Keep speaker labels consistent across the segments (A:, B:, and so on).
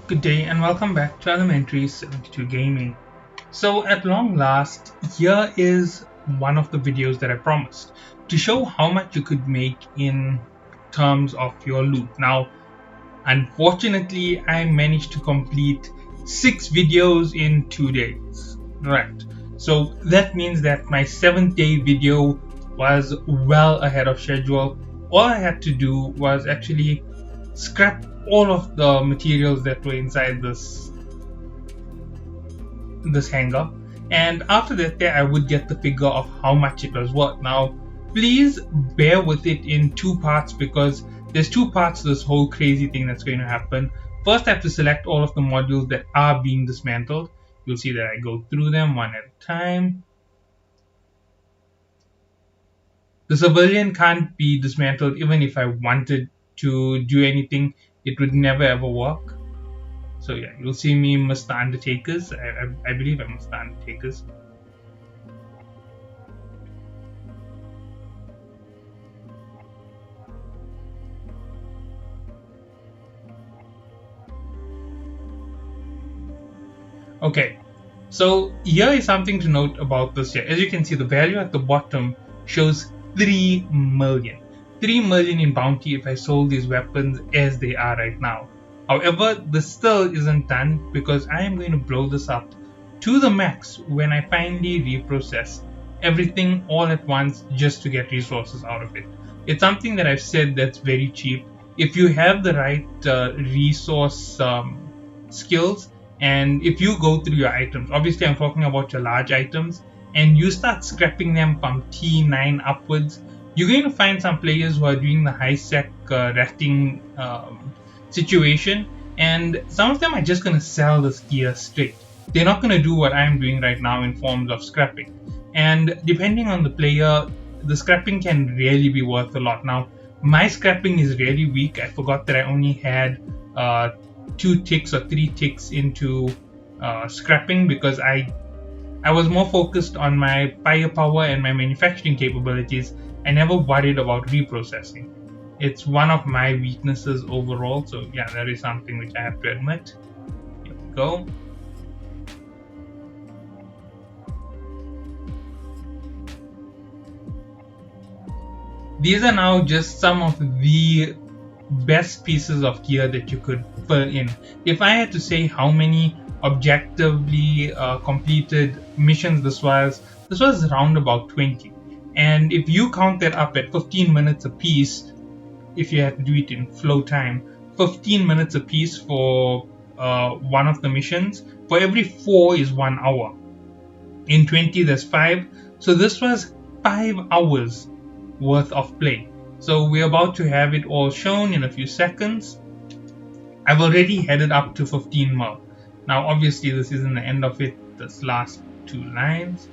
A: Good day and welcome back to Elementary 72 Gaming. So at long last, here is one of the videos that I promised to show how much you could make in terms of your loot. Now, unfortunately, I managed to complete 6 videos in 2 days. Right. So that means that my 7th day video was well ahead of schedule. All I had to do was actually scrap all of the materials that were inside this hanger, and after that I would get the figure of how much it was worth. Now please bear with it in 2 parts because there's 2 parts to this whole crazy thing that's going to happen. First, I have to select all of the modules that are being dismantled. You'll see that I go through them one at a time. The civilian can't be dismantled. Even if I wanted to do anything, it would never ever work. So yeah, you'll see me Mr. Undertakers. I believe I'm Mr. Undertakers. Okay, so here is something to note about this here. As you can see, the value at the bottom shows 3 million. 3 million in bounty if I sold these weapons as they are right now. However, this still isn't done because I am going to blow this up to the max when I finally reprocess everything all at once just to get resources out of it. It's something that I've said that's very cheap. If you have the right resource skills, and if you go through your items, obviously I'm talking about your large items, and you start scrapping them from T9 upwards, you're going to find some players who are doing the high sec ratting situation, and some of them are just going to sell this gear straight. They're not going to do what I'm doing right now in forms of scrapping. And depending on the player, the scrapping can really be worth a lot. Now, my scrapping is really weak. I forgot that I only had 2 ticks or 3 ticks into scrapping because I was more focused on my firepower and my manufacturing capabilities. I never worried about reprocessing. It's one of my weaknesses overall, so yeah, that is something which I have to admit. Here we go. These are now just some of the best pieces of gear that you could fill in. If I had to say how many objectively completed missions this was around about 20. And if you count that up at 15 minutes a piece, if you had to do it in flow time, 15 minutes a piece for one of the missions, for every 4 is 1 hour. In 20 there's 5, so this was 5 hours worth of play. So we're about to have it all shown in a few seconds. I've already headed up to 15 mil. Now obviously this isn't the end of it, this last 2 lines.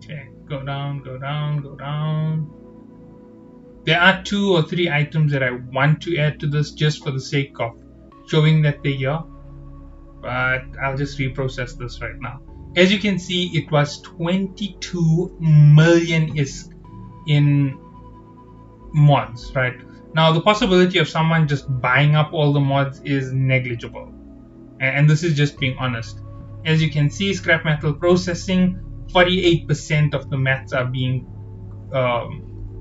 A: Okay, go down, go down, go down. There are 2 or 3 items that I want to add to this just for the sake of showing that they're here, but I'll just reprocess this right now. As you can see, it was 22 million ISK in mods, right? Now the possibility of someone just buying up all the mods is negligible, and this is just being honest. As you can see, scrap metal processing, 48% of the mats are being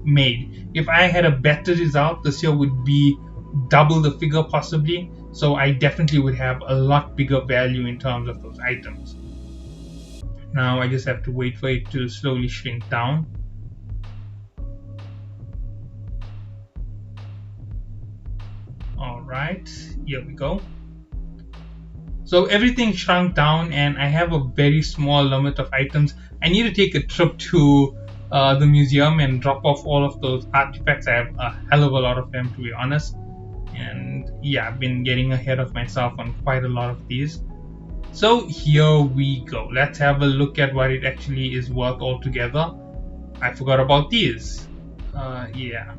A: made. If I had a better result, this year would be double the figure possibly, so I definitely would have a lot bigger value in terms of those items. Now I just have to wait for it to slowly shrink down. Alright, here we go. So everything shrunk down and I have a very small limit of items. I need to take a trip to the museum and drop off all of those artifacts. I have a hell of a lot of them, to be honest. And yeah, I've been getting ahead of myself on quite a lot of these. So here we go. Let's have a look at what it actually is worth altogether. I forgot about these. Yeah.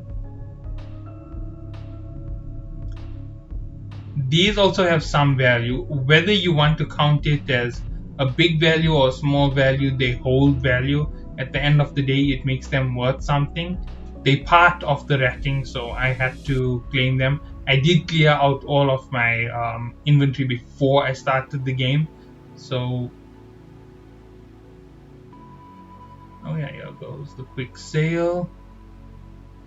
A: these also have some value. Whether you want to count it as a big value or a small value, they hold value. At the end of the day, it makes them worth something. They part of the racking, so I had to claim them. I did clear out all of my inventory before I started the game, so oh yeah, here goes the quick sale.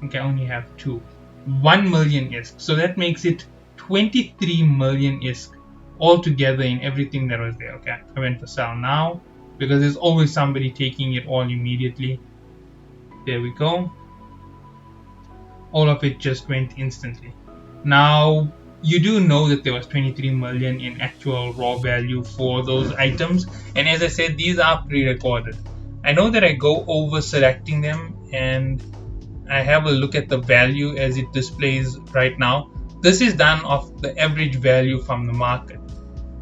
A: Okay, I only have 2. 1 million ISK, so that makes it 23 million ISK altogether in everything that was there. Okay, I went for sell now because there's always somebody taking it all immediately. There we go. All of it just went instantly. Now, you do know that there was 23 million in actual raw value for those items, and as I said, these are pre-recorded. I know that I go over selecting them and I have a look at the value as it displays right now. This is done off the average value from the market.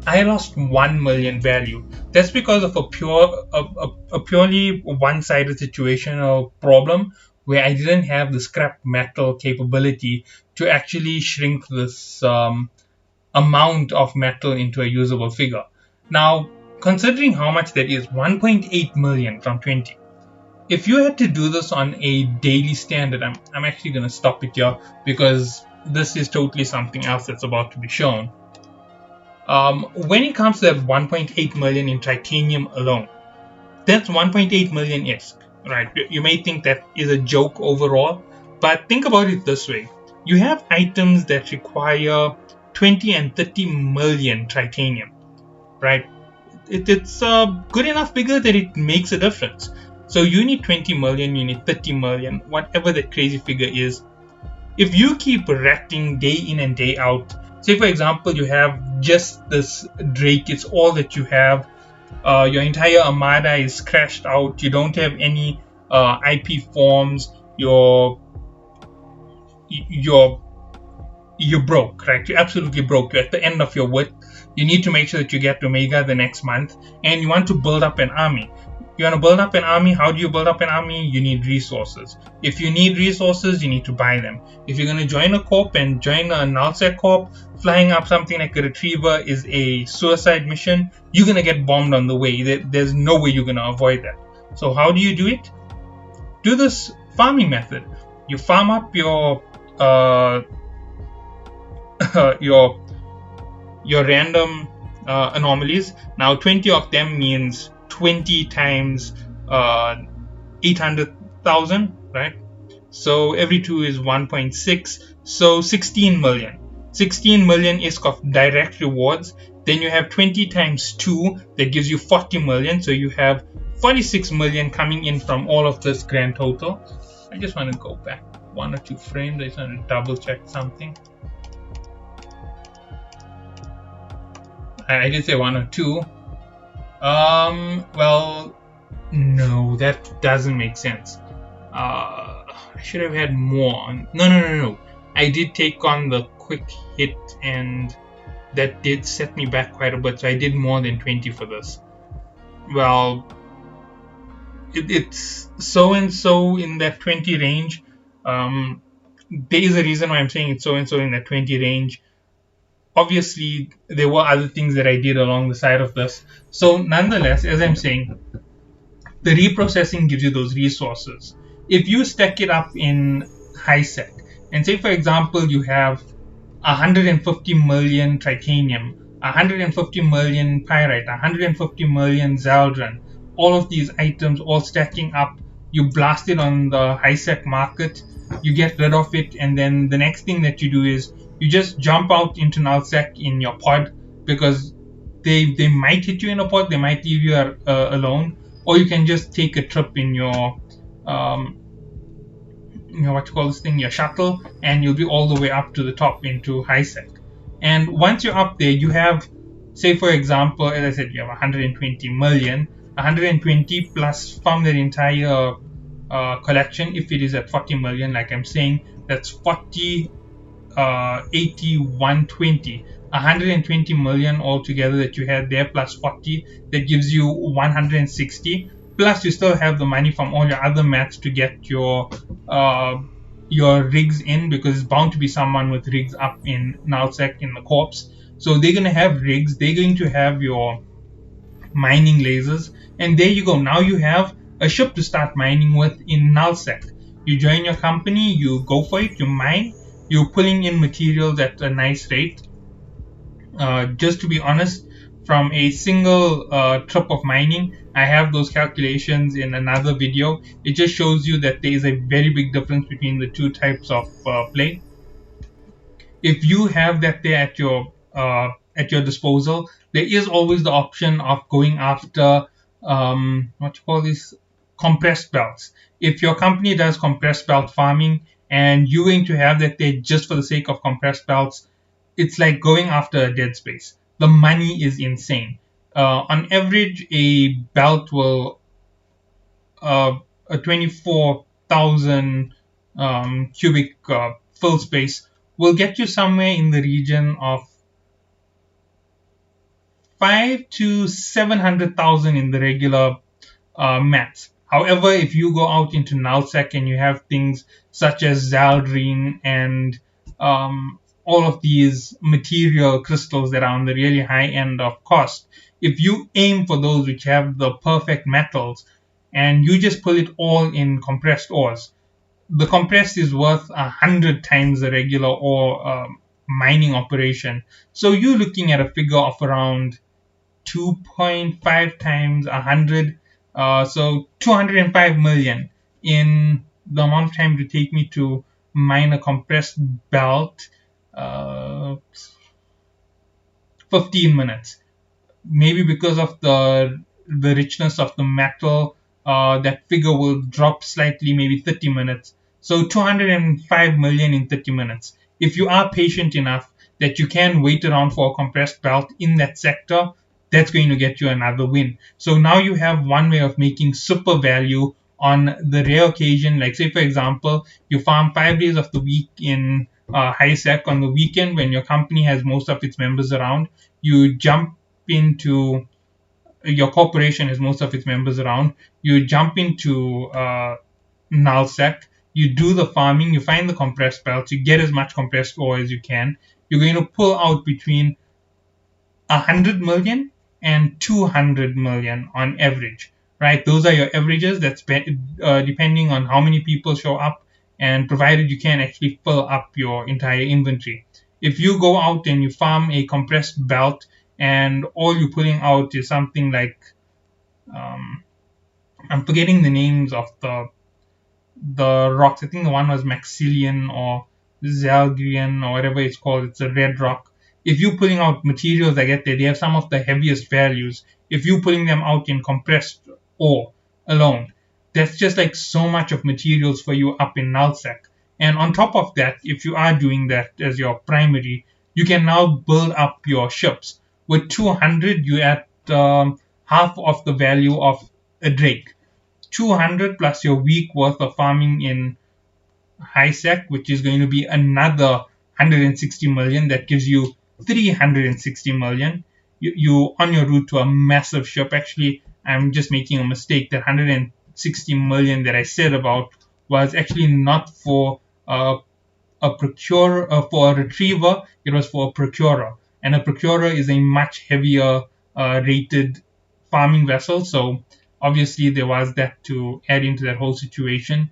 A: I lost 1 million value. That's because of a purely one-sided situation or problem where I didn't have the scrap metal capability to actually shrink this amount of metal into a usable figure. Now, considering how much that is, 1.8 million from 20. If you had to do this on a daily standard, I'm actually going to stop it here because this is totally something else that's about to be shown. When it comes to that 1.8 million in titanium alone, that's 1.8 million ISK, right? You may think that is a joke overall, but think about it this way. You have items that require 20 and 30 million titanium, right? It's a good enough figure that it makes a difference. So you need 20 million, you need 30 million, whatever that crazy figure is. If you keep racking day in and day out, say for example you have just this Drake, it's all that you have, your entire armada is crashed out, you don't have any IP forms, you're broke, right? You're absolutely broke. You're at the end of your width. You need to make sure that you get to Omega the next month, and you want to build up an army. You want to build up an army. How do you build up an army? You need resources. If you need resources, you need to buy them. If you're going to join a corp and join a nullsec corp, flying up something like a retriever is a suicide mission. You're going to get bombed on the way. There's no way you're going to avoid that. So how do you do it? Do this farming method. You farm up your your random anomalies. Now 20 of them means 20 times 800,000, right? So every 2 is 1.6, so 16 million. 16 million ISK of direct rewards. Then you have 20 times 2, that gives you 40 million. So you have 46 million coming in from all of this grand total. I just want to go back 1 or 2 frames. I just want to double check something. I did say 1 or 2. Well, no, that doesn't make sense. I should have had more. No. I did take on the quick hit, and that did set me back quite a bit. So I did more than 20 for this. Well, it's so and so in that 20 range. There is a reason why I'm saying it's so and so in that 20 range. Obviously, there were other things that I did along the side of this. So nonetheless, as I'm saying, the reprocessing gives you those resources. If you stack it up in HiSec, and say for example you have 150 million titanium, 150 million pyrite, 150 million Zaldron, all of these items all stacking up, you blast it on the HiSec market, you get rid of it, and then the next thing that you do is you just jump out into nullsec in your pod, because they might hit you in a pod, they might leave you alone, or you can just take a trip in your what you call this thing, your shuttle, and you'll be all the way up to the top into HiSec. And once you're up there, you have, say for example, as I said, you have 120 million, 120 plus from that entire collection. If it is at 40 million, like I'm saying, that's 40, 80, 120, 120 million altogether that you had there, plus 40, that gives you 160. Plus you still have the money from all your other mats to get your your rigs in, because it's bound to be someone with rigs up in nullsec in the corpse. So they're going to have rigs, they're going to have your mining lasers, and there you go. Now you have a ship to start mining with in nullsec. You join your company, you go for it, you mine, you're pulling in materials at a nice rate. Just to be honest, from a single trip of mining, I have those calculations in another video. It just shows you that there is a very big difference between the two types of play. If you have that there at your disposal, there is always the option of going after what you call this, compressed belts. If your company does compressed belt farming and you're going to have that there just for the sake of compressed belts, it's like going after a dead space. The money is insane. On average, a belt will a 24,000 cubic fill space will get you somewhere in the region of 5 to 700,000 in the regular mats. However, if you go out into nullsec and you have things such as Zaldrine and all of these material crystals that are on the really high end of cost, if you aim for those which have the perfect metals and you just pull it all in compressed ores, the compressed is worth 100 times the regular ore mining operation. So you're looking at a figure of around 2.5 times 100, so 205 million in the amount of time to take me to mine a compressed belt. 15 minutes, maybe because of the richness of the metal, that figure will drop slightly, maybe 30 minutes. So 205 million in 30 minutes. If you are patient enough that you can wait around for a compressed belt in that sector, that's going to get you another win. So now you have one way of making super value on the rare occasion. Like, say, for example, you farm 5 days of the week in high sec. On the weekend, when your company has most of its members around, you jump into your corporation has most of its members around. You jump into nullsec, you do the farming, you find the compressed belts, you get as much compressed ore as you can. You're going to pull out between 100 million and 200 million on average, right? Those are your averages. That's depending on how many people show up and provided you can actually fill up your entire inventory. If you go out and you farm a compressed belt and all you're putting out is something like, I'm forgetting the names of the rocks. I think the one was Maxillian or Zalgrian or whatever it's called. It's a red rock. If you're pulling out materials like that, they have some of the heaviest values. If you're pulling them out in compressed ore alone, that's just like so much of materials for you up in nullsec. And on top of that, if you are doing that as your primary, you can now build up your ships. With 200, you're at half of the value of a Drake. 200 plus your week worth of farming in high sec, which is going to be another 160 million. That gives you 360 million. You on your route to a massive ship. Actually, I'm just making a mistake. That 160 million that I said about was actually not for a procurer, for a retriever. It was for a procurer, and a procurer is a much heavier rated farming vessel. So obviously there was that to add into that whole situation.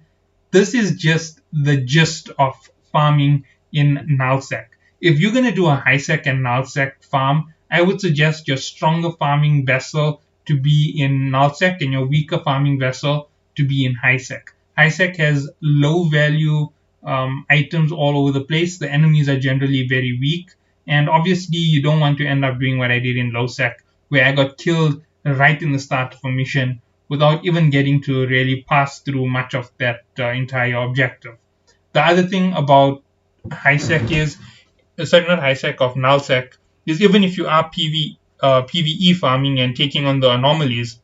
A: This is just the gist of farming in nullsec. If you're going to do a high sec and nullsec farm, I would suggest your stronger farming vessel to be in nullsec and your weaker farming vessel to be in high sec. High sec has low value items all over the place. The enemies are generally very weak, and obviously you don't want to end up doing what I did in low sec, where I got killed right in the start of a mission without even getting to really pass through much of that entire objective. The other thing about high sec is, sorry, not high sec, of nullsec, is even if you are PvE farming and taking on the anomalies,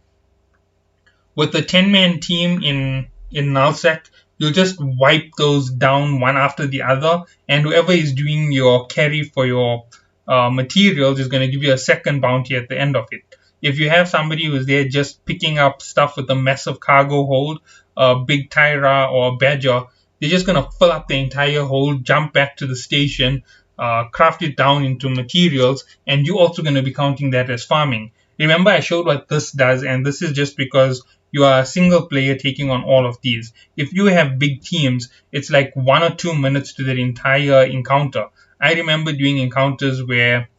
A: with a 10-man team in nullsec, you'll just wipe those down one after the other, and whoever is doing your carry for your materials is going to give you a second bounty at the end of it. If you have somebody who's there just picking up stuff with a massive cargo hold, a big Tyra or a Badger, they're just going to fill up the entire hole, jump back to the station, craft it down into materials, and you're also going to be counting that as farming. Remember, I showed what this does, and this is just because you are a single player taking on all of these. If you have big teams, it's like 1 or 2 minutes to that entire encounter. I remember doing encounters where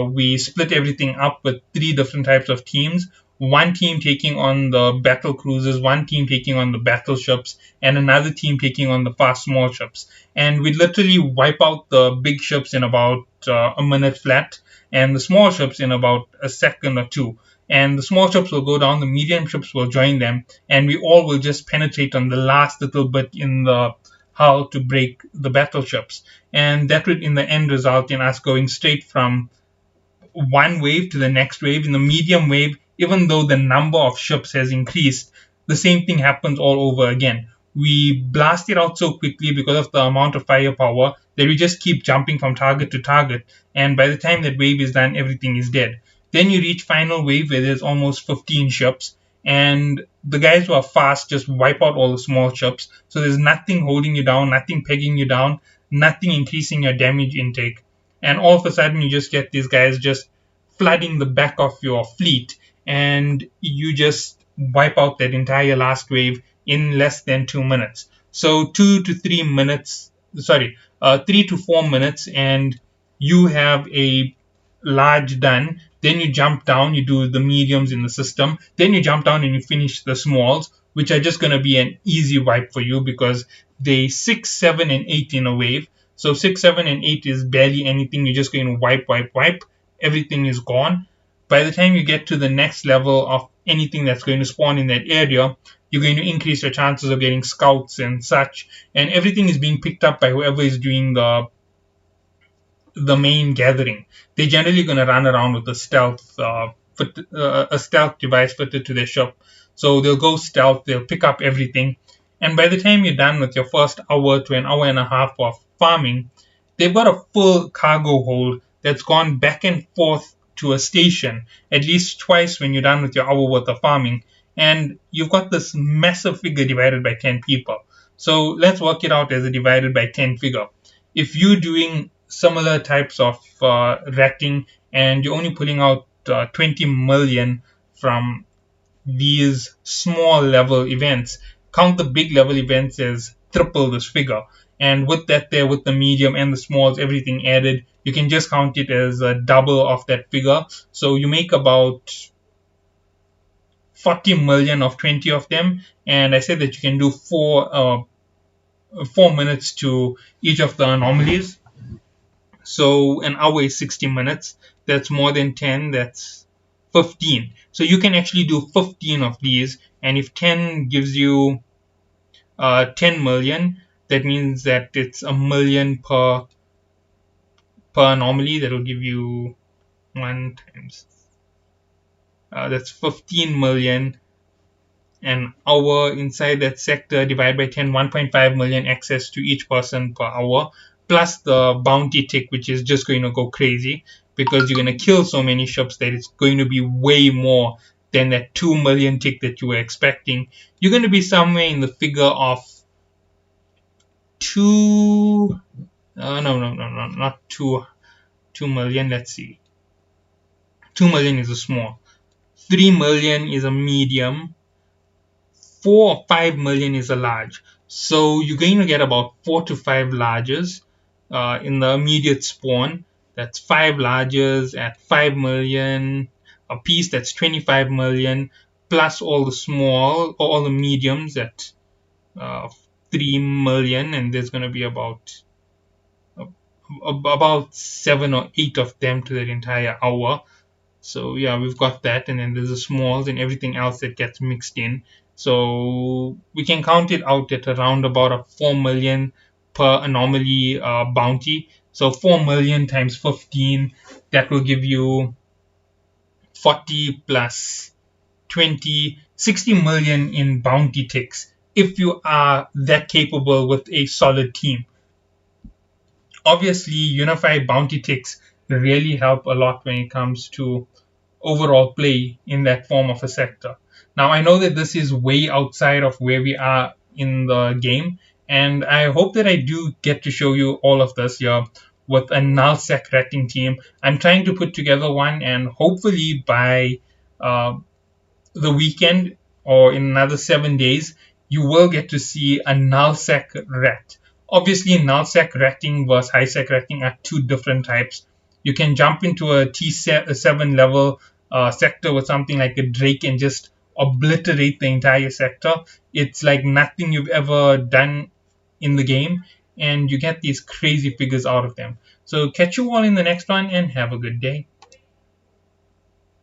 A: we split everything up with 3 different types of teams. One team taking on the battle cruisers, one team taking on the battleships, and another team taking on the fast small ships. And we literally wipe out the big ships in about a minute flat, and the small ships in about a second or two. And the small ships will go down, the medium ships will join them, and we all will just penetrate on the last little bit in the hull to break the battleships. And that would, in the end, result in us going straight from one wave to the next wave. In the medium wave, even though the number of ships has increased, the same thing happens all over again. We blast it out so quickly because of the amount of firepower that we just keep jumping from target to target, and by the time that wave is done, everything is dead. Then you reach final wave where there's almost 15 ships, and the guys who are fast just wipe out all the small ships. So there's nothing holding you down, nothing pegging you down, nothing increasing your damage intake. And all of a sudden, you just get these guys just flooding the back of your fleet, and you just wipe out that entire last wave in less than 2 minutes. So 2 to 3 minutes, sorry, 3 to 4 minutes, and you have a large done. Then you jump down, you do the mediums in the system. Then you jump down and you finish the smalls, which are just going to be an easy wipe for you because they 6, 7, and 8 in a wave. So 6, 7, and 8 is barely anything. You're just going to wipe, wipe, wipe. Everything is gone. By the time you get to the next level of anything that's going to spawn in that area, you're going to increase your chances of getting scouts and such. And everything is being picked up by whoever is doing the main gathering. They're generally going to run around with a stealth device fitted to their ship. So they'll go stealth, they'll pick up everything, and by the time you're done with your first hour to an hour and a half of farming, they've got a full cargo hold that's gone back and forth to a station at least twice when you're done with your hour worth of farming, and you've got this massive figure divided by 10 people. So let's work it out as a divided by 10 figure. If you're doing similar types of ratting and you're only pulling out 20 million from these small level events, count the big level events as triple this figure. And with that there, with the medium and the smalls, everything added, you can just count it as a double of that figure. So you make about 40 million of 20 of them. And I said that you can do 4 minutes to each of the anomalies. So an hour is 60 minutes. That's more than 10. That's 15. So you can actually do 15 of these. And if 10 gives you 10 million, that means that it's a million per anomaly. That will give you 1 times. That's 15 million an hour inside that sector. Divided by 10, 1.5 million access to each person per hour. Plus the bounty tick, which is just going to go crazy because you're going to kill so many ships that it's going to be way more than that 2 million tick that you were expecting. You're going to be somewhere in the figure of not 2 million. Let's see. 2 million is a small. 3 million is a medium. 4 or 5 million is a large. So you're going to get about 4 to 5 larges in the immediate spawn. That's 5 larges at 5 million a piece. That's 25 million plus all the mediums at 3 million, and there's going to be about 7 or 8 of them to that entire hour. So yeah, we've got that, and then there's the smalls and everything else that gets mixed in. So we can count it out at around about a 4 million per anomaly bounty. So 4 million times 15, that will give you 40 plus 20, 60 million in bounty ticks if you are that capable with a solid team. Obviously, unified bounty ticks really help a lot when it comes to overall play in that form of a sector. Now, I know that this is way outside of where we are in the game, And I hope that I do get to show you all of this here with a nullsec ratting team. I'm trying to put together one, and hopefully by uh, the weekend or in another 7 days, you will get to see a nullsec rat. Obviously, nullsec ratting versus highsec ratting are two different types. You can jump into a T7 level sector with something like a Drake and just obliterate the entire sector. It's like nothing you've ever done in the game, and you get these crazy figures out of them. So, catch you all in the next one and have a good day.